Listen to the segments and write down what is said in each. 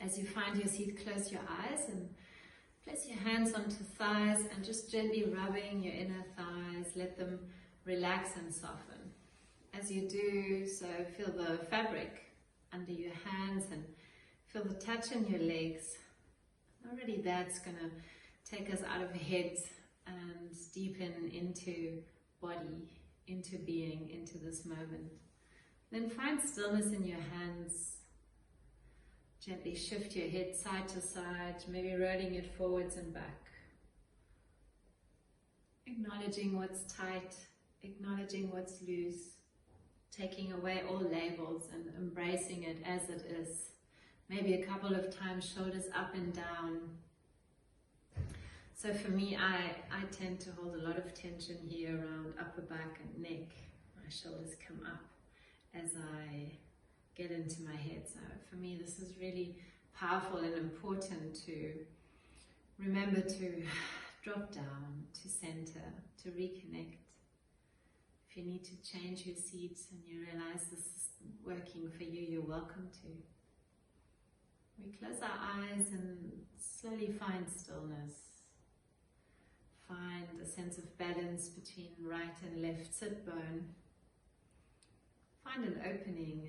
As you find your seat, close your eyes and place your hands onto thighs and just gently rubbing your inner thighs. Let them relax and soften. As you do so, feel the fabric under your hands and feel the touch in your legs. Already that's going to take us out of head and deepen into body, into being, into this moment. Then find stillness in your hands. Gently shift your head side to side, maybe rolling it forwards and back. Acknowledging what's tight, acknowledging what's loose, taking away all labels and embracing it as it is. Maybe a couple of times, shoulders up and down. So for me, I tend to hold a lot of tension here around upper back and neck. My shoulders come up as I get into my head. So for me, this is really powerful and important to remember to drop down, to center, to reconnect. If you need to change your seats and you realize this is working for you, you're welcome to. We close our eyes and slowly find stillness. Find a sense of balance between right and left sit bone. Find an opening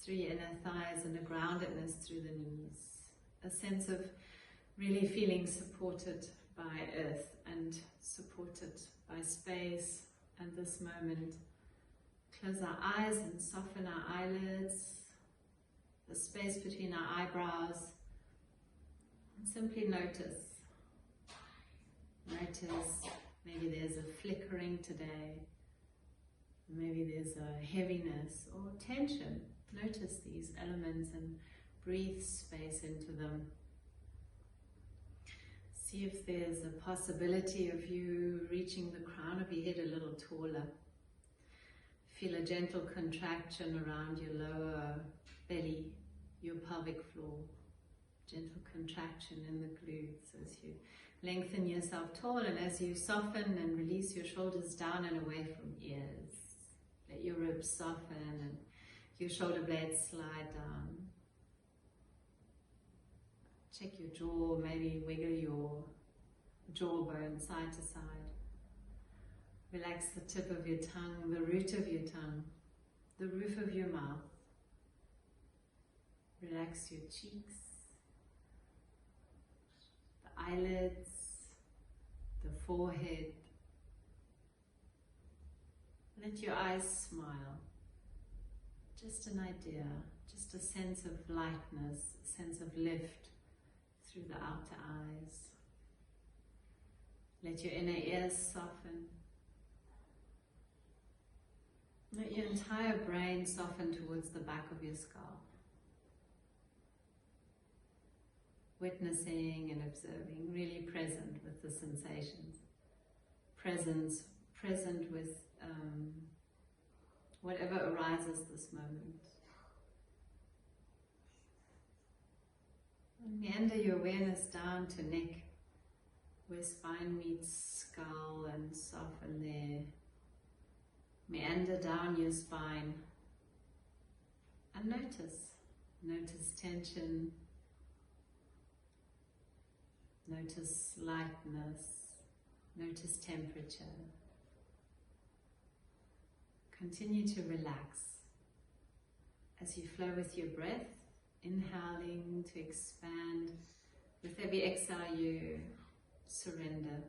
through your inner thighs and a groundedness through the knees. A sense of really feeling supported by earth and supported by space and this moment. Close our eyes and soften our eyelids, the space between our eyebrows, and simply notice. Notice maybe there's a flickering today. Maybe there's a heaviness or tension. Notice these elements and breathe space into them. See if there's a possibility of you reaching the crown of your head a little taller. Feel a gentle contraction around your lower belly, your pelvic floor. Gentle contraction in the glutes as you lengthen yourself tall, and as you soften and release your shoulders down and away from ears. Let your ribs soften and your shoulder blades slide down. Check your jaw, maybe wiggle your jawbone side to side. Relax the tip of your tongue, the root of your tongue, the roof of your mouth. Relax your cheeks, the eyelids, the forehead. Let your eyes smile. Just an idea, just a sense of lightness, a sense of lift through the outer eyes. Let your inner ears soften. Let your entire brain soften towards the back of your skull. Witnessing and observing, really present with the sensations. Present with whatever arises this moment. And meander your awareness down to neck, where spine meets skull, and soften there. Meander down your spine and notice tension, notice lightness, notice temperature. Continue to relax as you flow with your breath, inhaling to expand. With every exhale you surrender.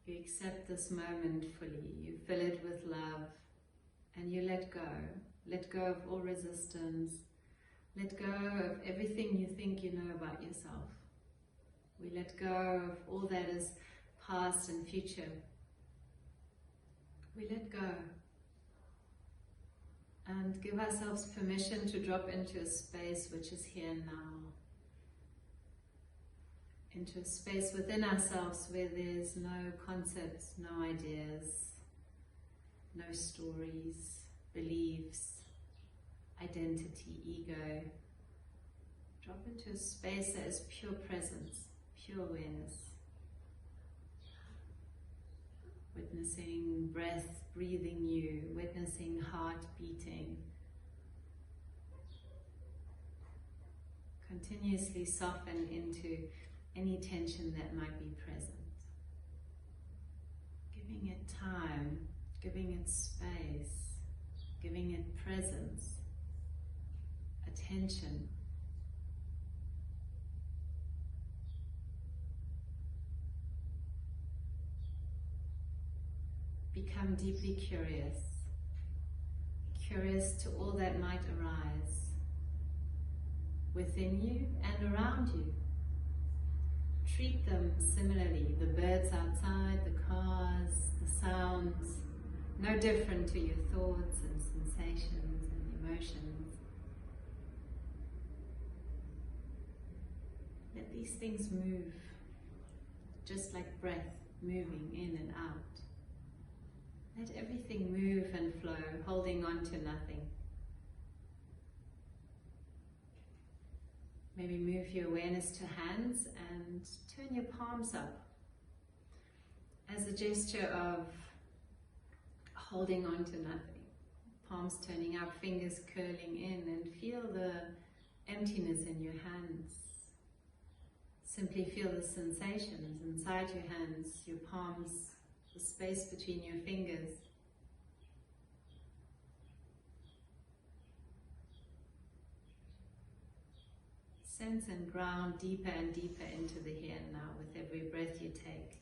You accept this moment fully, you fill it with love, and you let go. Let go of all resistance. Let go of everything you think you know about yourself. We let go of all that is past and future. We let go and give ourselves permission to drop into a space which is here now. Into a space within ourselves where there's no concepts, no ideas, no stories, beliefs, identity, ego. Drop into a space that is pure presence, pure awareness. Witnessing breath breathing you, witnessing heart beating. Continuously soften into any tension that might be present. Giving it time, giving it space, giving it presence, attention. Become deeply curious, curious to all that might arise within you and around you. Treat them similarly, the birds outside, the cars, the sounds, no different to your thoughts and sensations and emotions. Let these things move, just like breath moving in and out. Let everything move and flow, holding on to nothing. Maybe move your awareness to hands and turn your palms up as a gesture of holding on to nothing. Palms turning up, fingers curling in, and feel the emptiness in your hands. Simply feel the sensations inside your hands, your palms, the space between your fingers. Sense and ground deeper and deeper into the here and now with every breath you take.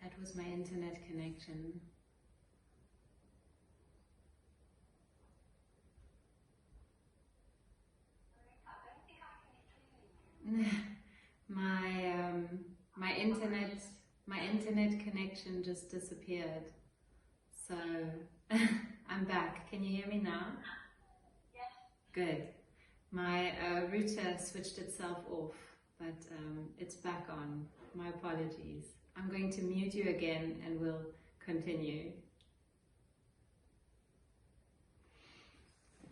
That was my internet connection. My internet connection just disappeared. So I'm back. Can you hear me now? Yes. Good. My router switched itself off, but it's back on. My apologies. I'm going to mute you again and we'll continue.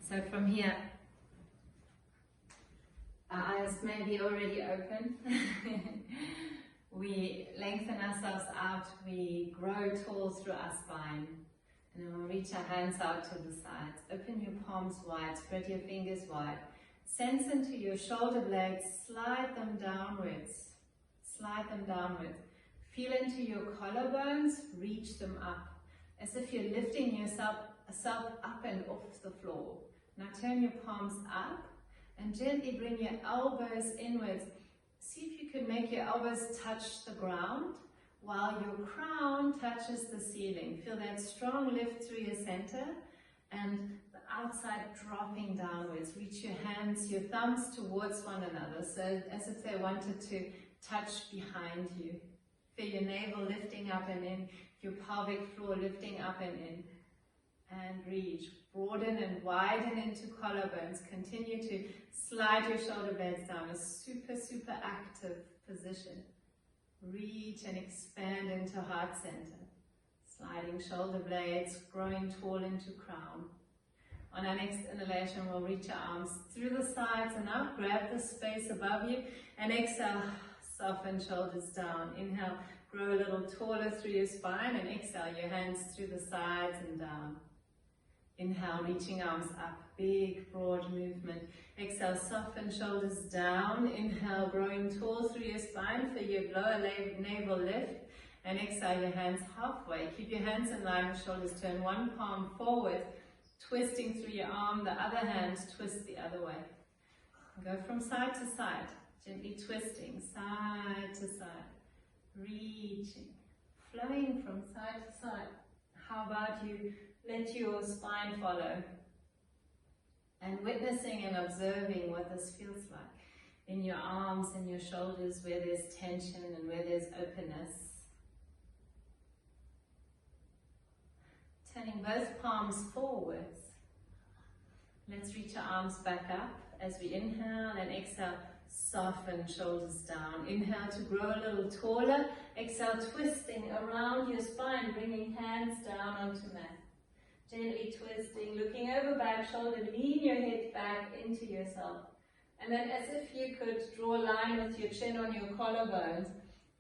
So from here, our eyes may be already open. We lengthen ourselves out, we grow tall through our spine, and then we'll reach our hands out to the sides. Open your palms wide, spread your fingers wide. Sense into your shoulder blades, slide them downwards. Slide them downwards. Feel into your collarbones, reach them up, as if you're lifting yourself up and off the floor. Now turn your palms up and gently bring your elbows inwards. See if you can make your elbows touch the ground while your crown touches the ceiling. Feel that strong lift through your center and the outside dropping downwards. Reach your hands, your thumbs towards one another, so as if they wanted to touch behind you. Feel your navel lifting up and in, your pelvic floor lifting up and in. And reach, broaden and widen into collarbones. Continue to slide your shoulder blades down, a super, super active position. Reach and expand into heart center. Sliding shoulder blades, growing tall into crown. On our next inhalation, we'll reach our arms through the sides and up, grab the space above you, and exhale, soften shoulders down. Inhale, grow a little taller through your spine, and exhale, your hands through the sides and down. Inhale, reaching arms up, big, broad movement. Exhale, soften shoulders down. Inhale, growing tall through your spine for your lower navel lift. And exhale, your hands halfway. Keep your hands in line with shoulders. Turn one palm forward, twisting through your arm. The other hand, twist the other way. Go from side to side, gently twisting, side to side. Reaching, flowing from side to side. How about you let your spine follow? And witnessing and observing what this feels like. in your arms and your shoulders where there's tension and where there's openness. Turning both palms forwards. Let's reach our arms back up as we inhale and exhale. Soften shoulders down. Inhale to grow a little taller. Exhale, twisting around your spine, bringing hands down onto mat. Gently twisting, looking over back shoulder, lean your head back into yourself. And then as if you could draw a line with your chin on your collarbones,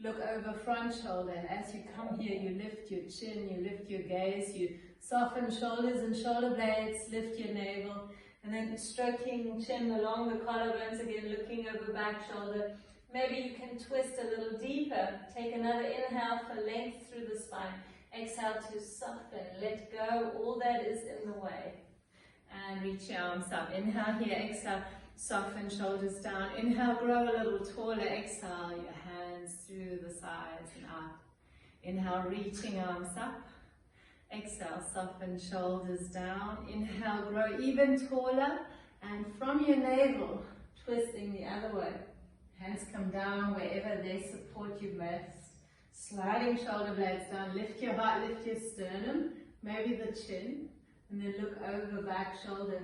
look over front shoulder, and as you come here, you lift your chin, you lift your gaze, you soften shoulders and shoulder blades, lift your navel, and then stroking chin along the collarbones again, looking over back shoulder. Maybe you can twist a little deeper. Take another inhale for length through the spine. Exhale to soften, let go all that is in the way. And reach your arms up. Inhale here, exhale, soften shoulders down. Inhale, grow a little taller. Exhale, your hands through the sides and out. Inhale, reaching arms up. Exhale, soften shoulders down. Inhale, grow even taller. And from your navel, twisting the other way. Hands come down wherever they support you best. Sliding shoulder blades down. Lift your heart, lift your sternum. Maybe the chin. And then look over back shoulder.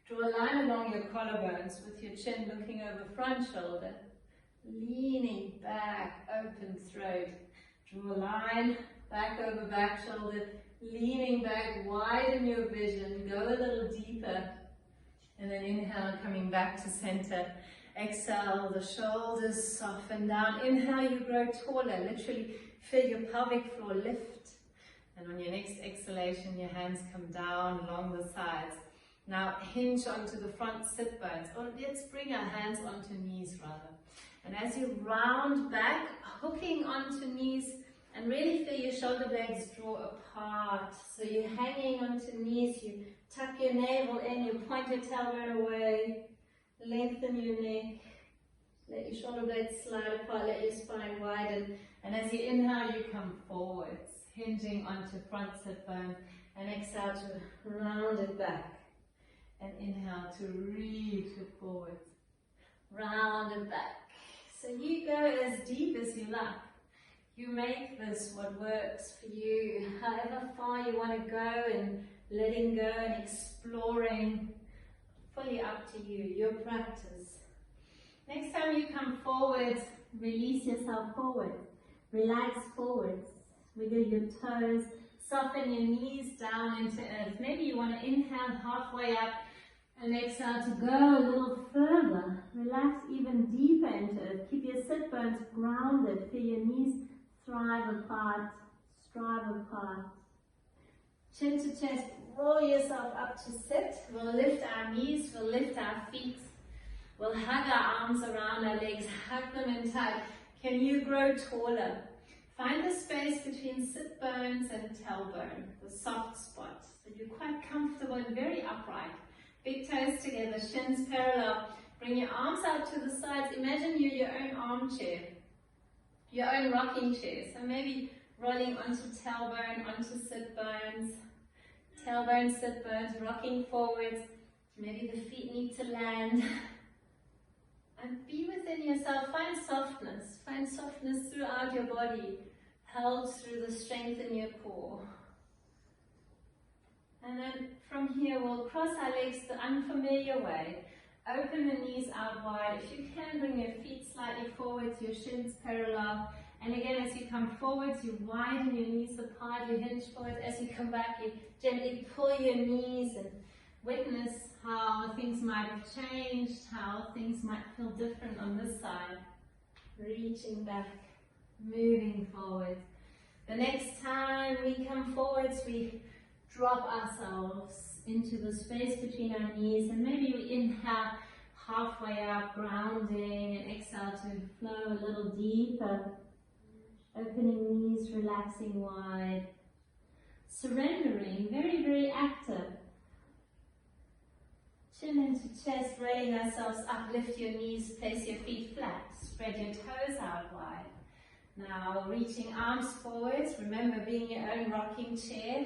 Draw a line along your collarbones with your chin looking over front shoulder. Leaning back, open throat. Draw a line. Back over back shoulder, leaning back, widen your vision, go a little deeper. And then inhale, coming back to center. Exhale, the shoulders soften down. Inhale, you grow taller, literally feel your pelvic floor lift. And on your next exhalation, your hands come down along the sides. Now hinge onto the front sit bones, or let's bring our hands onto knees rather. And as you round back, hooking onto knees, and really feel your shoulder blades draw apart. So you're hanging onto knees, you tuck your navel in, you point your tailbone away, lengthen your neck, let your shoulder blades slide apart, let your spine widen. And as you inhale, you come forwards, hinging onto front sit bone, and exhale to round it back. And inhale to reach it forwards, round it back. So you go as deep as you like. You make this what works for you, however far you want to go, and letting go and exploring, fully up to you, your practice. Next time you come forward, release yourself forward, relax forwards, wiggle your toes, soften your knees down into earth. Maybe you want to inhale halfway up and exhale to go a little further. Relax even deeper into earth. Keep your sit bones grounded, feel your knees thrive apart, strive apart. Chin to chest, roll yourself up to sit. We'll lift our knees, we'll lift our feet. We'll hug our arms around our legs, hug them in tight. Can you grow taller? Find the space between sit bones and tailbone, the soft spot, so you're quite comfortable and very upright. Big toes together, shins parallel. Bring your arms out to the sides. Imagine you're your own armchair. Your own rocking chair. So maybe rolling onto tailbone, onto sit bones, tailbone, sit bones, rocking forwards. Maybe the feet need to land. And be within yourself. Find softness throughout your body, held through the strength in your core. And then from here we'll cross our legs the unfamiliar way. Open the knees out wide. If you can, bring your feet slightly forwards, your shins parallel. And again, as you come forwards, you widen your knees apart, you hinge forward. As you come back, you gently pull your knees and witness how things might have changed, how things might feel different on this side. Reaching back, moving forward. The next time we come forwards, we drop ourselves into the space between our knees, and maybe we inhale halfway up, grounding, and exhale to flow a little deeper. Opening knees, relaxing wide. Surrendering, very, very active. Chin into chest, railing ourselves up, lift your knees, place your feet flat, spread your toes out wide. Now reaching arms forwards, remember being your own rocking chair.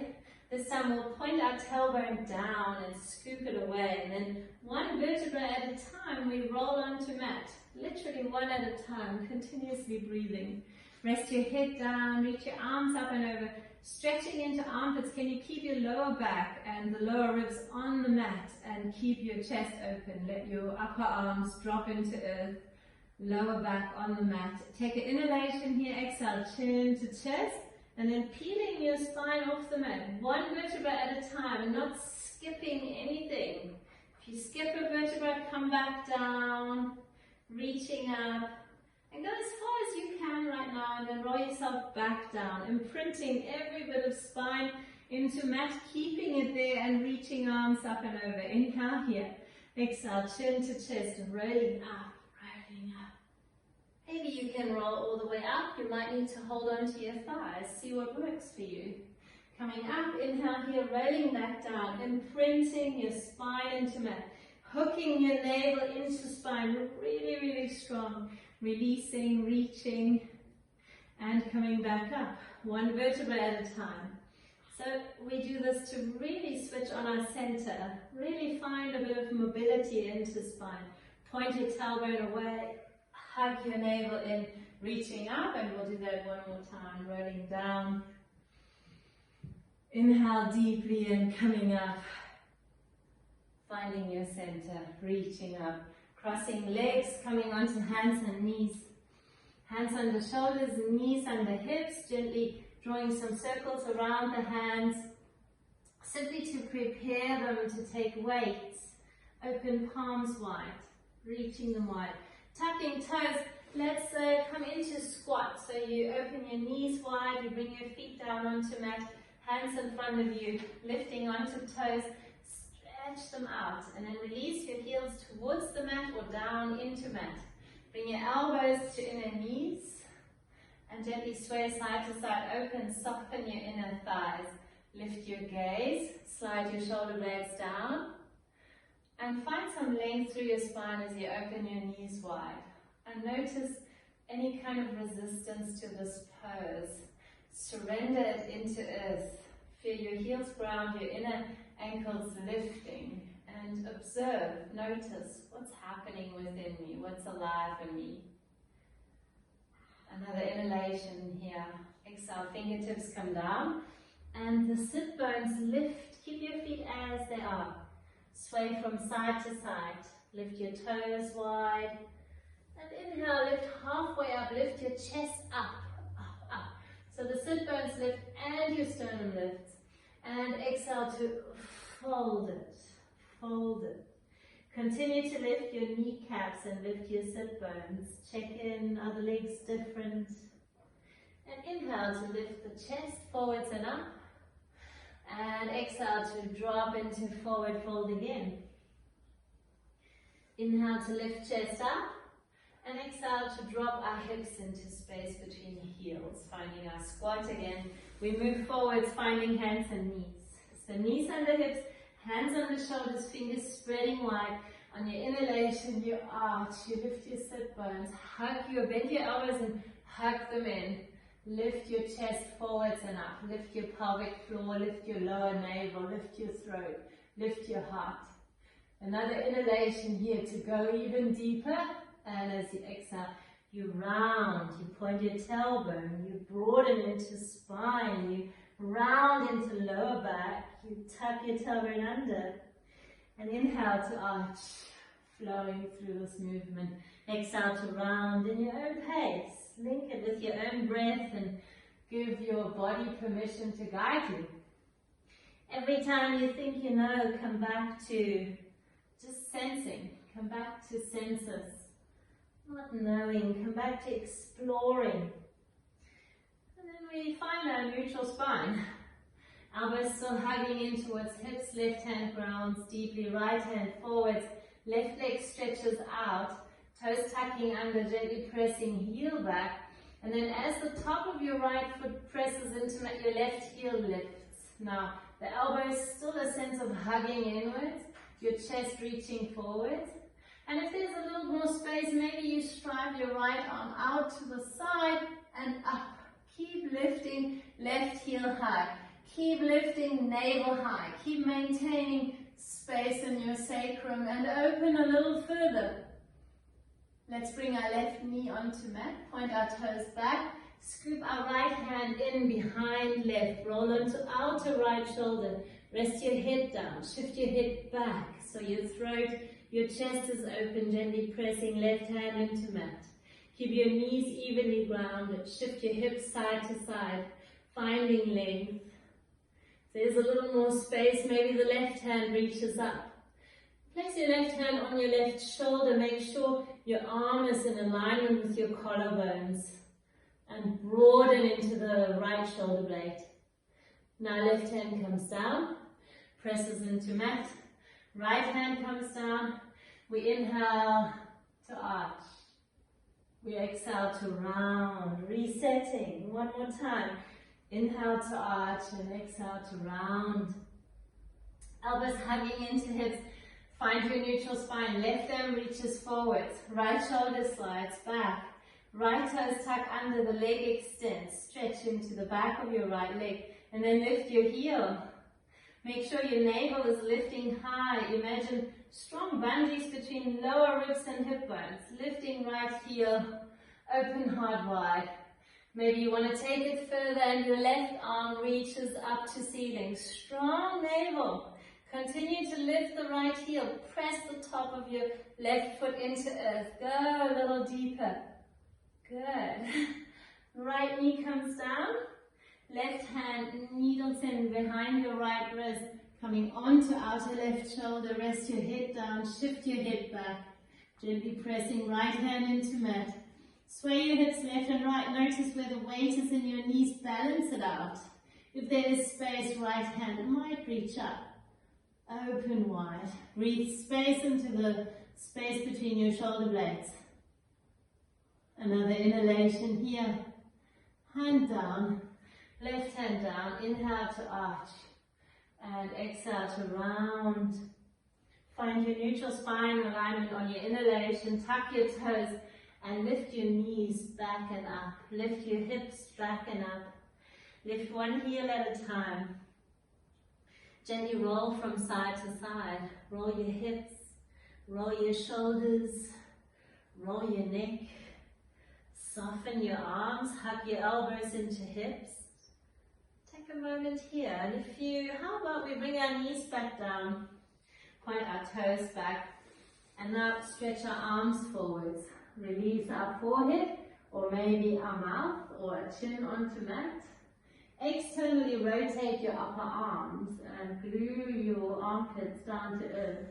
This time we'll point our tailbone down and scoop it away, and then one vertebra at a time we roll onto mat. Literally one at a time, continuously breathing. Rest your head down, reach your arms up and over, stretching into armpits. Can you keep your lower back and the lower ribs on the mat and keep your chest open? Let your upper arms drop into earth, lower back on the mat. Take an inhalation here, exhale, chin to chest, and then peeling your spine off the mat, one vertebra at a time, and not skipping anything. If you skip a vertebra, come back down, reaching up, and go as far as you can right now, and then roll yourself back down, imprinting every bit of spine into mat, keeping it there and reaching arms up and over. Inhale here, exhale, chin to chest, and rolling up, rolling up. Maybe you can roll all the way up. You might need to hold on to your thighs, see what works for you. Coming up, inhale here, rolling back down, imprinting your spine into mat, hooking your navel into spine, really, really strong. Releasing, reaching, and coming back up, one vertebra at a time. So we do this to really switch on our center, really find a bit of mobility into spine. Point your tailbone away, hug your navel in, reaching up, and we'll do that one more time, rolling down. Inhale deeply and coming up, finding your center, reaching up. Crossing legs, coming onto hands and knees. Hands under shoulders, knees under hips, gently drawing some circles around the hands, simply to prepare them to take weights. Open palms wide, reaching them wide. Tucking toes, let's come into squat. So you open your knees wide, you bring your feet down onto mat, hands in front of you, lifting onto toes. Stretch them out, and then release your heels towards the mat or down into mat. Bring your elbows to inner knees and gently sway side to side. Open, soften your inner thighs. Lift your gaze, slide your shoulder blades down, and find some length through your spine as you open your knees wide. And notice any kind of resistance to this pose. Surrender it into earth. Feel your heels ground, your inner ankles lifting, and observe, notice what's happening within me, what's alive in me. Another inhalation here. Exhale, fingertips come down, and the sit bones lift. Keep your feet as they are. Sway from side to side. Lift your toes wide, and inhale, lift halfway up, lift your chest up, up, up. So the sit bones lift and your sternum lifts. And exhale to fold it, fold it. Continue to lift your kneecaps and lift your sit bones. Check in, are the legs different? And inhale to lift the chest forwards and up. And exhale to drop into forward fold again. Inhale to lift chest up. And exhale to drop our hips into space between the heels, finding our squat again. We move forwards, finding hands and knees. So knees under hips, hands on the shoulders, fingers spreading wide. On your inhalation, you arch, you lift your sit bones, bend your elbows and hug them in. Lift your chest forwards and up. Lift your pelvic floor, lift your lower navel, lift your throat, lift your heart. Another inhalation here to go even deeper. And as you exhale, you round, you point your tailbone, you broaden into spine, you round into lower back, you tuck your tailbone under. And inhale to arch, flowing through this movement. Exhale to round in your own pace. Link it with your own breath and give your body permission to guide you. Every time you think you know, come back to just sensing. Come back to senses. Not knowing, come back to exploring. And then we find our neutral spine. Elbows still hugging in towards hips, left hand grounds deeply, right hand forwards, left leg stretches out, toes tucking under, gently pressing heel back. And then as the top of your right foot presses into your left heel lifts. Now, the elbows still a sense of hugging inwards, your chest reaching forwards. And if there's a little more space, maybe you stride your right arm out to the side and up. Keep lifting, left heel high. Keep lifting navel high. Keep maintaining space in your sacrum and open a little further. Let's bring our left knee onto mat. Point our toes back. Scoop our right hand in behind left. Roll onto outer right shoulder. Rest your head down. Shift your head back so your throat, your chest is open. Gently pressing left hand into mat. Keep your knees evenly grounded. Shift your hips side to side. Finding length. There's a little more space. Maybe the left hand reaches up. Place your left hand on your left shoulder. Make sure your arm is in alignment with your collarbones. And broaden into the right shoulder blade. Now left hand comes down, presses into mat. Right hand comes down. We inhale to arch. We exhale to round, resetting. One more time. Inhale to arch and exhale to round. Elbows hugging into hips. Find your neutral spine. Left arm reaches forwards. Right shoulder slides back. Right toes tuck under, the leg extends. Stretch into the back of your right leg. And then lift your heel. Make sure your navel is lifting high. Imagine strong bungees between lower ribs and hip bones. Lifting right heel, open heart wide. Maybe you want to take it further and your left arm reaches up to ceiling. Strong navel. Continue to lift the right heel. Press the top of your left foot into earth. Go a little deeper. Good. Right knee comes down. Left hand needles in behind your right wrist. Coming onto outer left shoulder. Rest your head down. Shift your head back. Gently pressing right hand into mat. Sway your hips left and right. Notice where the weight is in your knees. Balance it out. If there is space, right hand might reach up. Open wide. Breathe space into the space between your shoulder blades. Another inhalation here. Hand down. Left hand down. Inhale to arch. And exhale to round. Find your neutral spine alignment on your inhalation. Tuck your toes and lift your knees back and up. Lift your hips back and up. Lift one heel at a time. Gently roll from side to side. Roll your hips. Roll your shoulders. Roll your neck. Soften your arms. Hug your elbows into hips. Take a moment here. And how about we bring our knees back down. Point our toes back. And now stretch our arms forwards. Release our forehead or maybe our mouth or a chin onto mat. Externally rotate your upper arms and glue your armpits down to earth.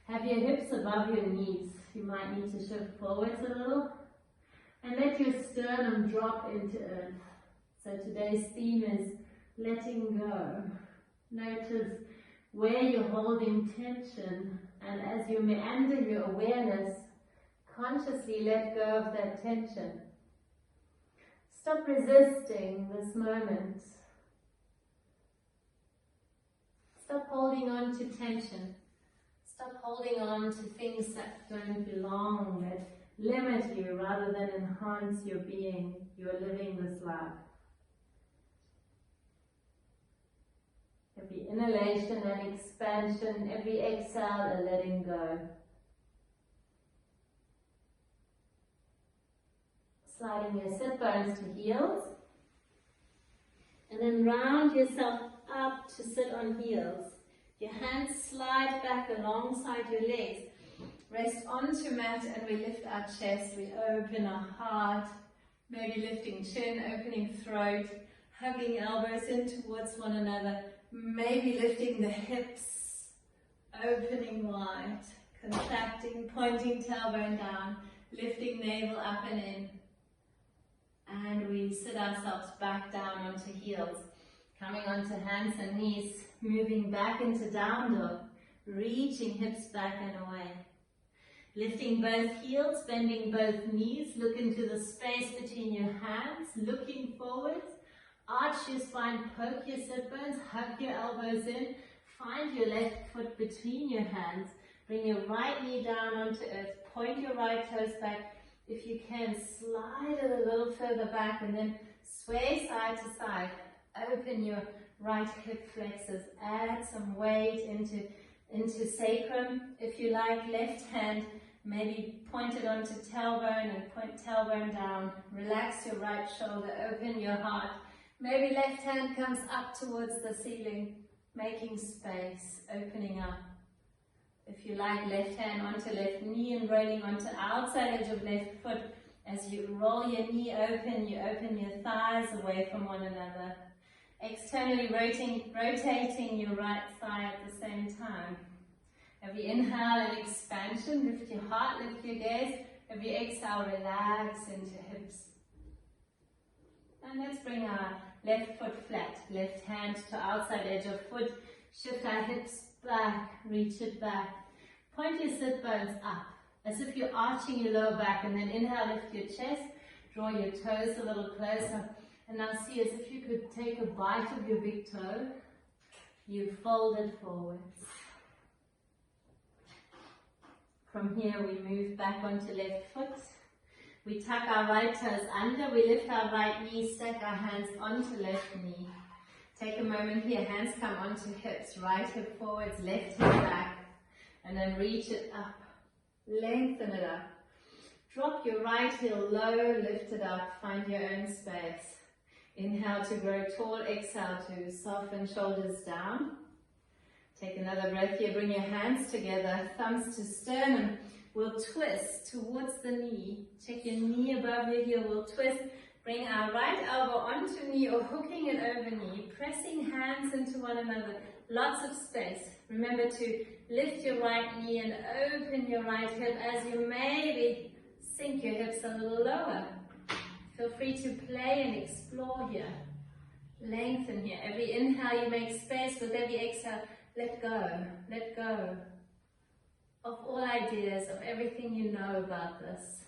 Have your hips above your knees. You might need to shift forwards a little. And let your sternum drop into earth. So today's theme is letting go. Notice where you're holding tension, and as you meander your awareness, consciously let go of that tension. Stop resisting this moment. Stop holding on to tension. Stop holding on to things that don't belong, that limit you rather than enhance your being. You're living this life. Every inhalation and expansion, every exhale a letting go. Sliding your sit bones to heels. And then round yourself up to sit on heels. Your hands slide back alongside your legs. Rest onto mat and we lift our chest. We open our heart. Maybe lifting chin, opening throat. Hugging elbows in towards one another. Maybe lifting the hips. Opening wide. Contracting, pointing tailbone down. Lifting navel up and in. And we sit ourselves back down onto heels. Coming onto hands and knees. Moving back into down dog. Reaching hips back and away. Lifting both heels, bending both knees. Look into the space between your hands. Looking forwards. Arch your spine, poke your sit bones. Hug your elbows in. Find your left foot between your hands. Bring your right knee down onto earth. Point your right toes back. If you can, slide it a little further back and then sway side to side. Open your right hip flexors. Add some weight into sacrum. If you like, left hand maybe point it onto tailbone and point tailbone down. Relax your right shoulder, open your heart. Maybe left hand comes up towards the ceiling, making space, opening up. If you like, left hand onto left knee and rolling onto outside edge of left foot. As you roll your knee open, you open your thighs away from one another. Externally rotating your right thigh at the same time. Every inhale and expansion, lift your heart, lift your gaze. Every exhale, relax into hips. And let's bring our left foot flat, left hand to outside edge of foot. Shift our hips back, reach it back. Point your sit bones up, as if you're arching your lower back, and then inhale, lift your chest, draw your toes a little closer, and now see as if you could take a bite of your big toe. You fold it forwards. From here we move back onto left foot. We tuck our right toes under, we lift our right knee, stack our hands onto left knee. Take a moment here, hands come onto hips, right hip forwards, left hip back, and then reach it up. Lengthen it up. Drop your right heel low, lift it up, find your own space. Inhale to grow tall, exhale to soften shoulders down. Take another breath here, bring your hands together, thumbs to sternum. We'll twist towards the knee. Check your knee above your heel, we'll twist. Bring our right elbow onto knee or hooking it over knee, pressing hands into one another. Lots of space. Remember to lift your right knee and open your right hip as you maybe sink your hips a little lower. Feel free to play and explore here. Lengthen here. Every inhale you make space, with every exhale, let go of all ideas, of everything you know about this.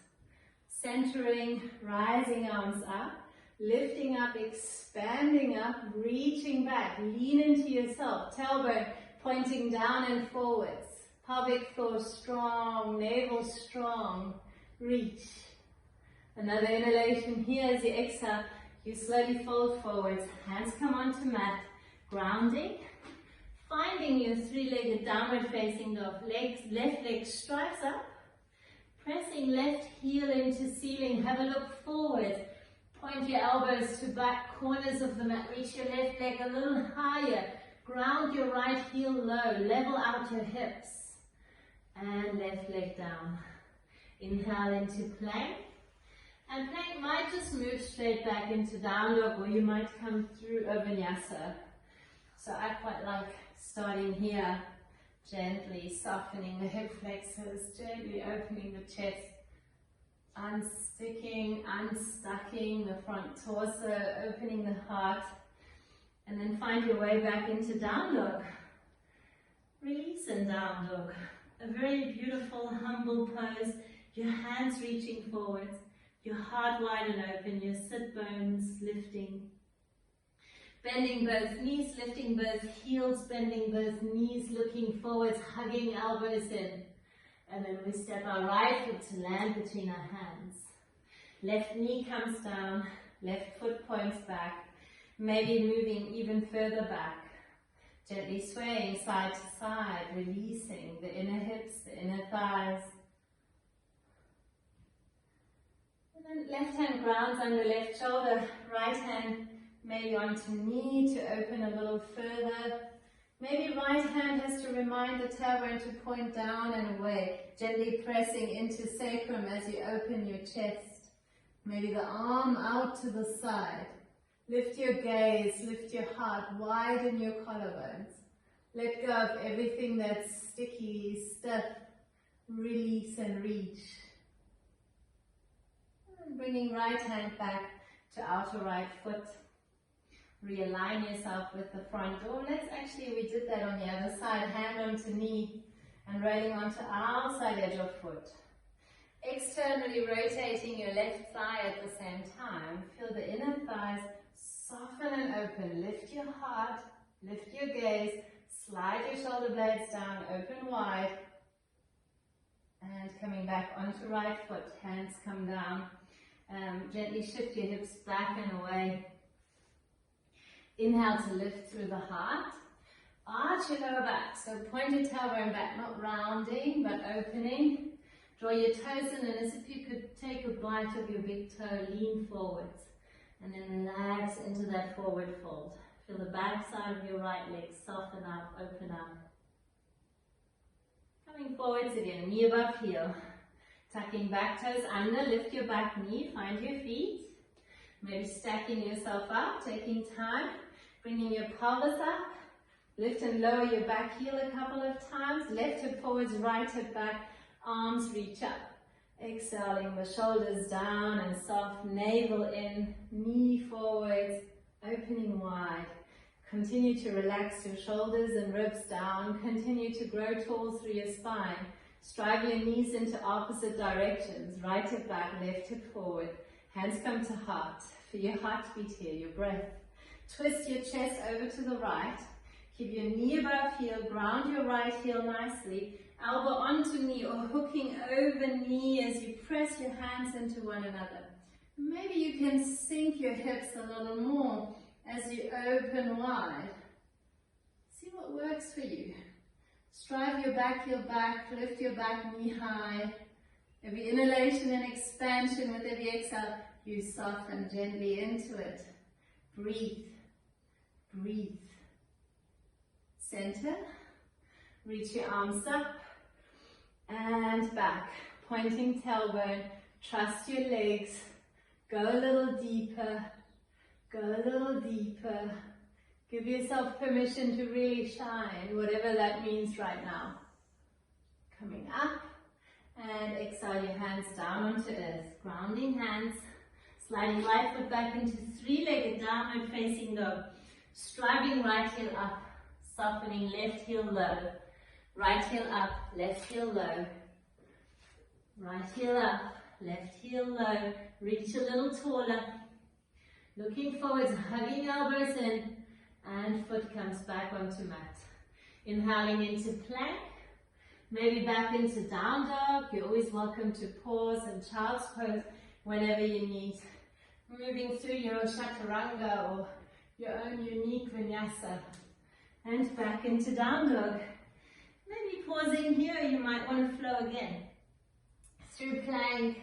Centering, rising arms up, lifting up, expanding up, reaching back, lean into yourself, tailbone pointing down and forwards, pelvic floor strong, navel strong, reach. Another inhalation here. As you exhale, you slowly fold forwards, hands come onto mat, grounding, finding your three-legged downward facing dog, left leg strikes up, pressing left heel into ceiling, have a look forward, point your elbows to back corners of the mat, reach your left leg a little higher, ground your right heel low, level out your hips, and left leg down. Inhale into plank, and plank might just move straight back into down dog, or you might come through over vinyasa. So I quite like starting here, gently softening the hip flexors, gently opening the chest, unsticking, unstucking the front torso, opening the heart, and then find your way back into down dog. Release in down dog. A very beautiful, humble pose, your hands reaching forwards, your heart wide and open, your sit bones lifting. Bending both knees, lifting both heels, bending both knees, looking forwards, hugging elbows in. And then we step our right foot to land between our hands. Left knee comes down, left foot points back, maybe moving even further back. Gently swaying side to side, releasing the inner hips, the inner thighs. And then left hand grounds under left shoulder, right hand maybe onto knee to open a little further. Maybe right hand has to remind the tailbone to point down and away, gently pressing into sacrum as you open your chest. Maybe the arm out to the side. Lift your gaze, lift your heart, widen your collarbones. Let go of everything that's sticky, stiff. Release and reach. And bringing right hand back to outer right foot. Realign yourself with the front door. We did that on the other side. Hand onto knee and rolling onto outside edge of foot. Externally rotating your left thigh at the same time. Feel the inner thighs soften and open. Lift your heart, lift your gaze, slide your shoulder blades down, open wide. And coming back onto right foot, hands come down. Gently shift your hips back and away. Inhale to lift through the heart. Arch your lower back, so point your tailbone back, not rounding, but opening. Draw your toes in, and as if you could take a bite of your big toe, lean forwards. And then relax into that forward fold. Feel the back side of your right leg soften up, open up. Coming forwards again, knee above heel. Tucking back toes under, lift your back knee, find your feet. Maybe stacking yourself up, taking time. Bringing your pelvis up. Lift and lower your back heel a couple of times. Left hip forwards, right hip back. Arms reach up. Exhaling the shoulders down and soft. Navel in, knee forwards, opening wide. Continue to relax your shoulders and ribs down. Continue to grow tall through your spine. Strive your knees into opposite directions. Right hip back, left hip forward. Hands come to heart. Feel your heartbeat here, your breath. Twist your chest over to the right. Keep your knee above heel. Ground your right heel nicely. Elbow onto knee or hooking over knee as you press your hands into one another. Maybe you can sink your hips a little more as you open wide. See what works for you. Strive your back heel back, lift your back knee high. Every inhalation and expansion with every exhale, you soften gently into it. Breathe, breathe. Center, reach your arms up and back. Pointing tailbone, trust your legs. Go a little deeper, go a little deeper. Give yourself permission to really shine, whatever that means right now. Coming up, and exhale your hands down onto earth. Grounding hands, sliding right foot back into three-legged downward facing dog. Striving right heel up, softening left heel low. Right heel up, left heel low. Right heel up, left heel low. Reach a little taller. Looking forwards, hugging elbows in, and foot comes back onto mat. Inhaling into plank, maybe back into down dog. You're always welcome to pause and child's pose whenever you need. Moving through your chaturanga or your own unique vinyasa. And back into down dog. Maybe pausing here, you might want to flow again. Through plank,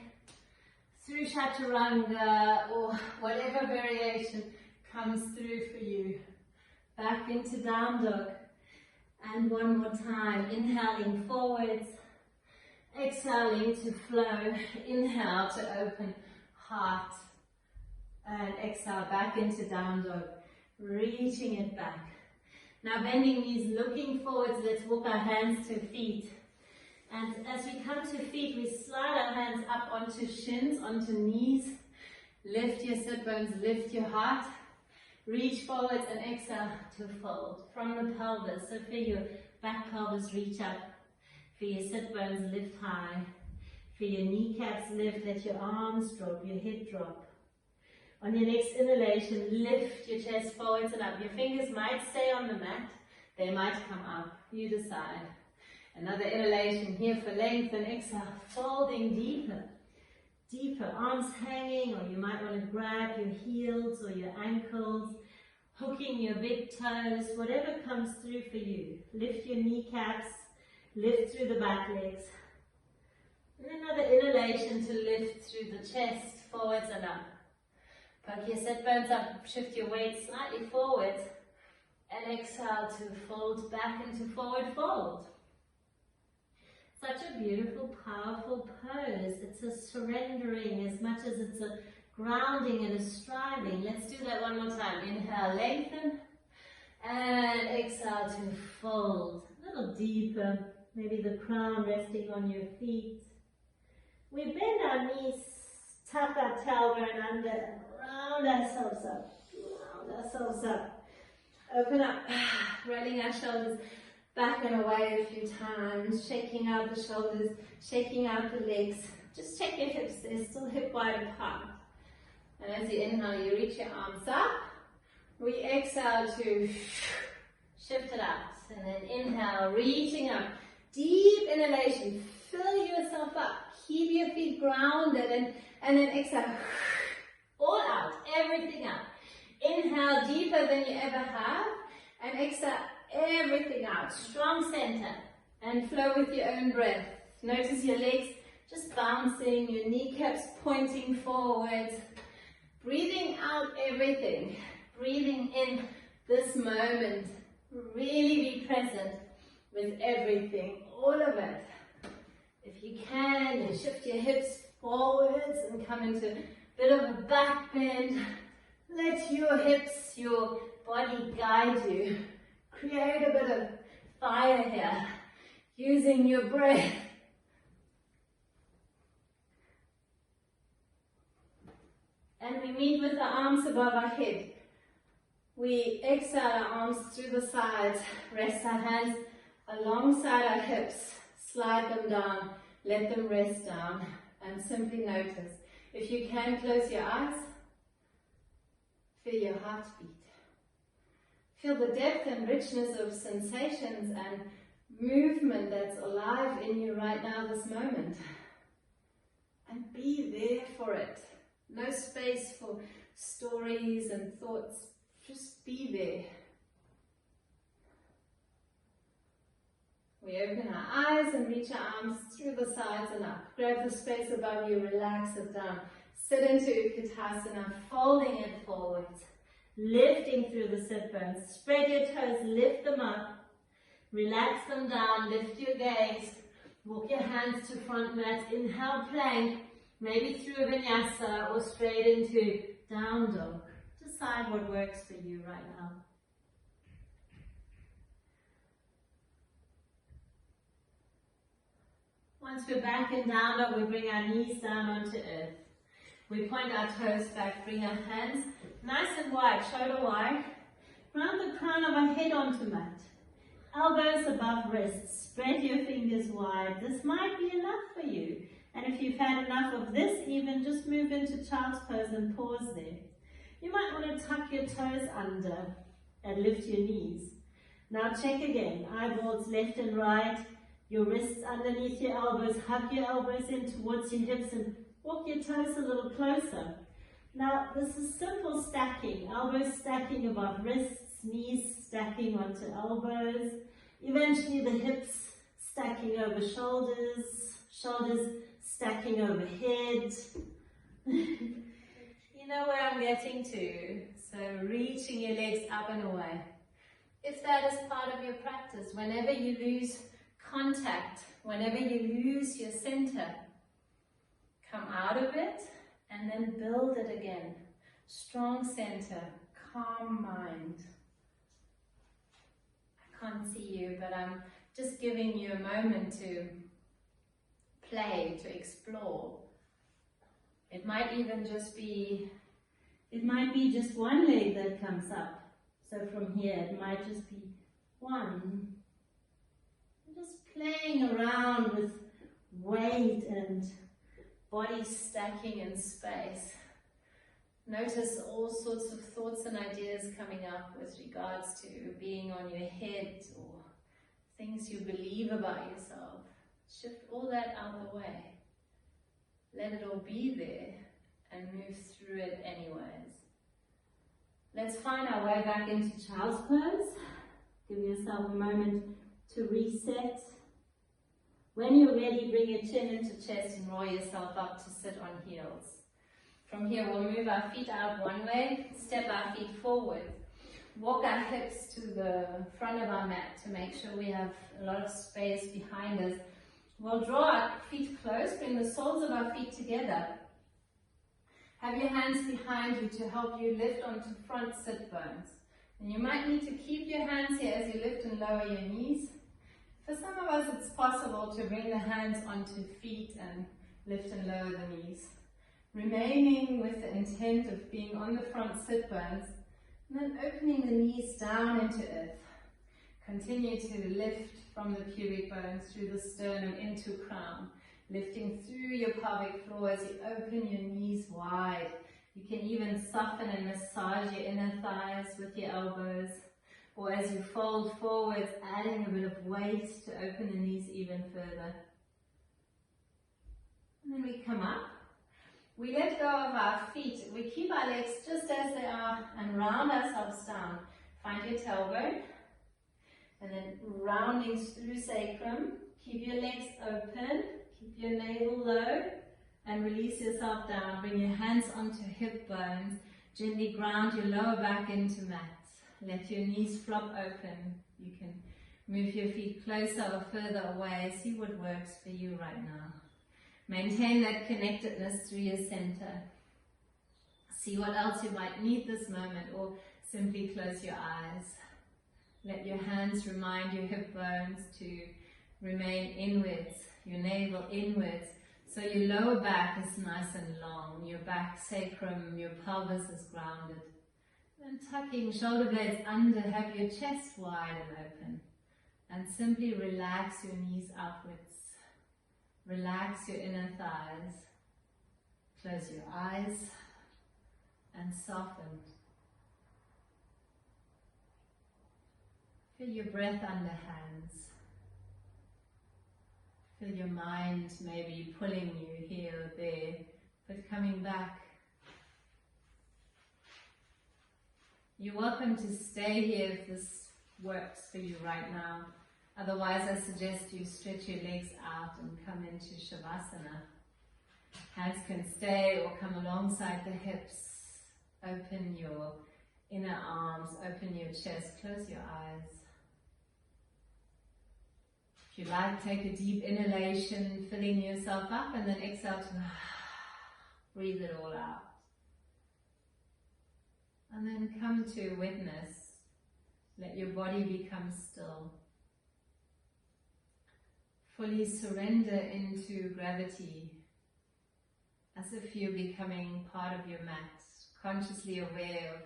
through chaturanga, or whatever variation comes through for you. Back into down dog. And one more time, inhaling forwards, exhaling to flow. Inhale to open heart. And exhale back into down dog, reaching it back. Now bending knees, looking forwards, let's walk our hands to feet. And as we come to feet, we slide our hands up onto shins, onto knees. Lift your sit bones, lift your heart. Reach forwards and exhale to fold from the pelvis. So feel your back pelvis reach up. Feel your sit bones lift high. Feel your kneecaps lift, let your arms drop, your head drop. On your next inhalation, lift your chest forwards and up. Your fingers might stay on the mat. They might come up. You decide. Another inhalation here for length and exhale, folding deeper. Deeper, arms hanging, or you might want to grab your heels or your ankles, hooking your big toes, whatever comes through for you. Lift your kneecaps, lift through the back legs. And another inhalation to lift through the chest, forwards and up. Poke your sit bones up, shift your weight slightly forwards, and exhale to fold back into forward fold. Such a beautiful, powerful pose. It's a surrendering as much as it's a grounding and a striving. Let's do that one more time. Inhale, lengthen, and exhale to fold. A little deeper, maybe the crown resting on your feet. We bend our knees, tuck our tailbone under, and round ourselves up. Round ourselves up. Open up, rolling our shoulders back and away a few times, shaking out the shoulders, shaking out the legs. Just check your hips, they're still hip wide apart. And as you inhale, you reach your arms up. We exhale to shift it out. And then inhale, reaching up. Deep inhalation, fill yourself up. Keep your feet grounded and then exhale. All out, everything out. Inhale deeper than you ever have, and exhale everything out. Strong center, and flow with your own breath. Notice your legs just bouncing, your kneecaps pointing forward. Breathing out everything. Breathing in this moment. Really be present with everything, all of it. If you can, you shift your hips forwards and come into a bit of a back bend. Let your hips, your body guide you. Create a bit of fire here, using your breath. And we meet with the arms above our head. We exhale our arms through the sides, rest our hands alongside our hips, slide them down, let them rest down, and simply notice. If you can, close your eyes, feel your heartbeat. Feel the depth and richness of sensations and movement that's alive in you right now, this moment. And be there for it. No space for stories and thoughts. Just be there. We open our eyes and reach our arms through the sides and up. Grab the space above you, relax it down. Sit into Utkatasana, folding it forwards. Lifting through the sit bones. Spread your toes, lift them up. Relax them down, lift your gaze. Walk your hands to front mat. Inhale, plank. Maybe through a vinyasa or straight into down dog. Decide what works for you right now. Once we're back in down dog, we bring our knees down onto earth. We point our toes back, bring our hands nice and wide, shoulder wide. Round the crown of our head onto mat. Elbows above wrists. Spread your fingers wide. This might be enough for you. And if you've had enough of this, even just move into child's pose and pause there. You might want to tuck your toes under and lift your knees. Now check again. Eyeballs left and right. Your wrists underneath your elbows. Hug your elbows in towards your hips and walk your toes a little closer. Now this is simple stacking. Elbows stacking above wrists. Knees stacking onto elbows. Eventually the hips stacking over shoulders. Shoulders stacking over head. You know where I'm getting to. So reaching your legs up and away. If that is part of your practice, whenever you lose contact, whenever you lose your center, come out of it and then build it again. Strong center, calm mind. I can't see you, but I'm just giving you a moment to play, to explore. It might even just be, just one leg that comes up. So from here, it might just be one. Just playing around with weight and body stacking in space. Notice all sorts of thoughts and ideas coming up with regards to being on your head or things you believe about yourself. Shift all that out the way. Let it all be there and move through it anyways. Let's find our way back into child's pose. Give yourself a moment to reset. When you're ready, bring your chin into chest and roll yourself up to sit on heels. From here, we'll move our feet out one way, step our feet forward. Walk our hips to the front of our mat to make sure we have a lot of space behind us. We'll draw our feet close, bring the soles of our feet together. Have your hands behind you to help you lift onto front sit bones. And you might need to keep your hands here as you lift and lower your knees. For some of us, it's possible to bring the hands onto feet and lift and lower the knees. Remaining with the intent of being on the front sit bones, and then opening the knees down into earth. Continue to lift from the pubic bones through the sternum into crown, lifting through your pelvic floor as you open your knees wide. You can even soften and massage your inner thighs with your elbows, or as you fold forwards, adding a bit of weight to open the knees even further. And then we come up. We let go of our feet. We keep our legs just as they are and round ourselves down. Find your tailbone. And then rounding through sacrum. Keep your legs open. Keep your navel low. And release yourself down. Bring your hands onto hip bones. Gently ground your lower back into mat. Let your knees flop open. You can move your feet closer or further away. See what works for you right now. Maintain that connectedness through your center. See what else you might need this moment, or simply close your eyes. Let your hands remind your hip bones to remain inwards, your navel inwards, so your lower back is nice and long, your back sacrum, your pelvis is grounded. And tucking shoulder blades under, have your chest wide and open. And simply relax your knees upwards. Relax your inner thighs. Close your eyes and soften. Feel your breath under hands. Feel your mind maybe pulling you here or there, but coming back. You're welcome to stay here if this works for you right now. Otherwise, I suggest you stretch your legs out and come into Shavasana. Hands can stay or come alongside the hips. Open your inner arms, open your chest, close your eyes. If you like, take a deep inhalation, filling yourself up, and then exhale to breathe it all out. And then come to witness. Let your body become still. Fully surrender into gravity, as if you're becoming part of your mat, consciously aware of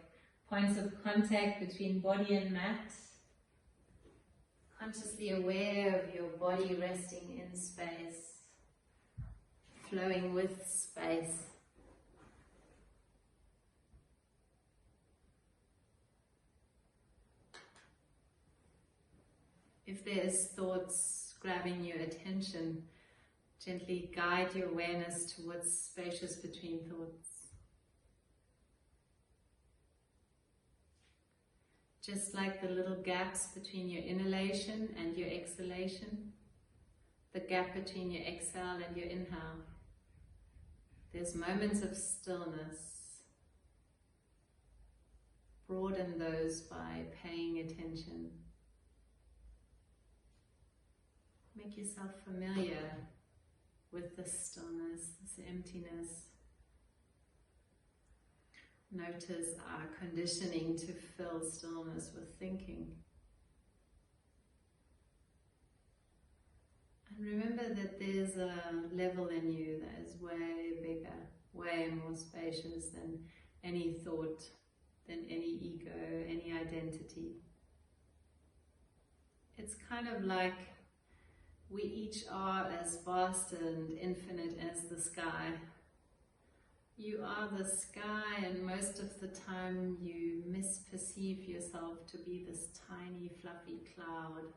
points of contact between body and mat, consciously aware of your body resting in space, flowing with space. If there's thoughts grabbing your attention, gently guide your awareness to what's spacious between thoughts. Just like the little gaps between your inhalation and your exhalation, the gap between your exhale and your inhale, there's moments of stillness. Broaden those by paying attention. Make yourself familiar with this stillness, this emptiness. Notice our conditioning to fill stillness with thinking. And remember that there's a level in you that is way bigger, way more spacious than any thought, than any ego, any identity. It's kind of like we each are as vast and infinite as the sky. You are the sky, and most of the time you misperceive yourself to be this tiny, fluffy cloud.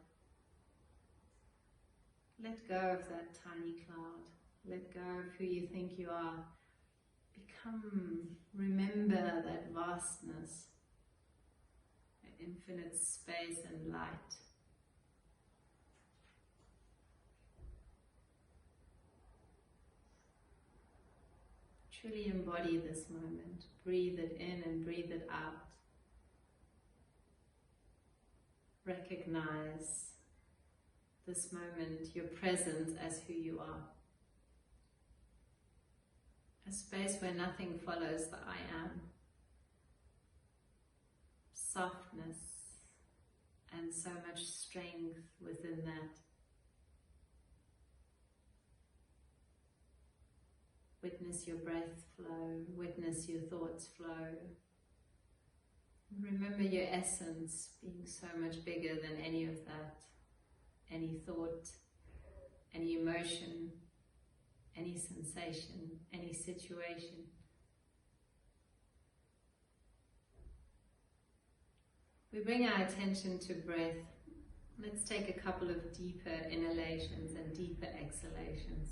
Let go of that tiny cloud. Let go of who you think you are. Remember that vastness, that infinite space and light. Truly embody this moment. Breathe it in and breathe it out. Recognize this moment, your presence as who you are. A space where nothing follows the I am. Softness and so much strength within that. Witness your breath flow, witness your thoughts flow. Remember your essence being so much bigger than any of that. Any thought, any emotion, any sensation, any situation. We bring our attention to breath. Let's take a couple of deeper inhalations and deeper exhalations.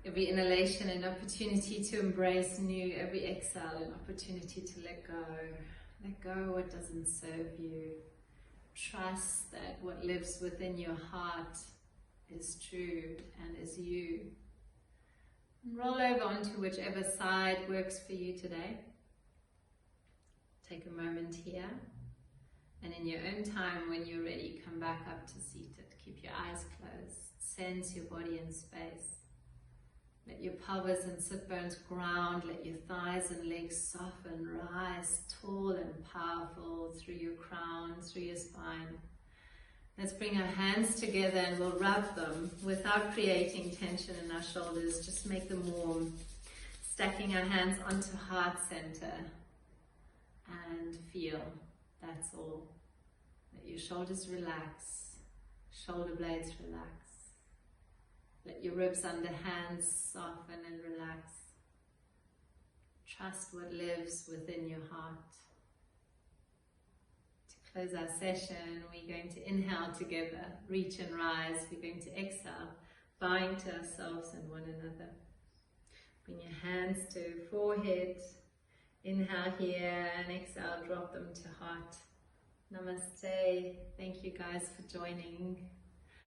Every inhalation an opportunity to embrace new, every exhale an opportunity to let go. Let go what doesn't serve you. Trust that what lives within your heart is true and is you. And roll over onto whichever side works for you today. Take a moment here, and in your own time, when you're ready, come back up to seated. Keep your eyes closed. Sense your body in space. Let your pelvis and sit bones ground. Let your thighs and legs soften. Rise tall and powerful through your crown, through your spine. Let's bring our hands together and we'll rub them without creating tension in our shoulders. Just make them warm. Stacking our hands onto heart center. And feel. That's all. Let your shoulders relax. Shoulder blades relax. Let your ribs under hands soften and relax. Trust what lives within your heart. To close our session, we're going to inhale together, reach and rise. We're going to exhale, bowing to ourselves and one another. Bring your hands to forehead. Inhale here and exhale, drop them to heart. Namaste. Thank you guys for joining.